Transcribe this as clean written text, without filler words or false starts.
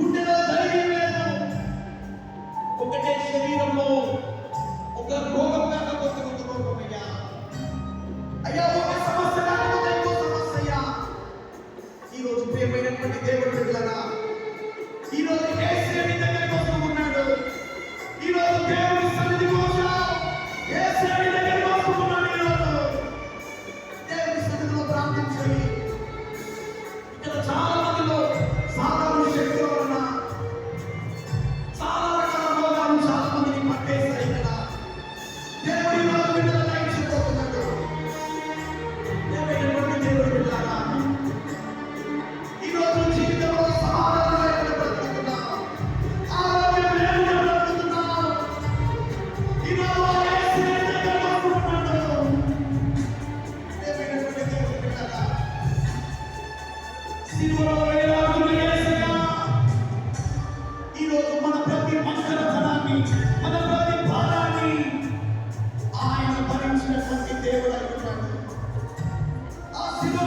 గుండెలో ధైర్యం లేదు. ఒకటే శరీరంలో ఒక రోగం కాకపోతే ఒక రోగం అయ్యా. అయ్యా ఒక సమస్య కాకపోతే ఇంకో సమస్య అయ్యా. ఈరోజు ప్రియమైనటువంటి దేవుడు బిడ్డలారా, ఈరోజు యేసయ్య నీ దగ్గరికి వస్తూ ఉన్నాడు. ఈరోజు దేవుడి సన్నిధి కోసం యేసయ్య నీ దగ్గరికి వస్తూ ఉన్నాడు. ఈరోజు దేవుడి సన్నిధిలో ప్రార్థించండి. ఇక్కడ చాలా మందిలో సాధారణ శక్తుల వలన చాలా రకాల రోగాలు చాలా మందిని పట్టేస్తాయి. ఇక్కడ దేవుడి రోజు బిడ్డల దయచేయబోతున్నాడు. దేవుడి బిడ్డలారా, ఈరోజు జీవితంలో సమాధానమైన బ్రతుకుతున్నాం, ఆరోగ్యం లేకుండా బ్రతుకుతున్నాం. ఈరోజు యేసయ్య దగ్గరికి వస్తూ ఉన్నాడు. దేవుడి బిడ్డలారా, సిలువలో వేలాడుతున్న యేసయ్య ఈరోజు మన ప్రతి మంగళతనాన్ని, మన ప్రతి భారాన్ని ఆయన భరించినటువంటి దేవుడు అయి ఉన్నాడు. ఆ సిలువ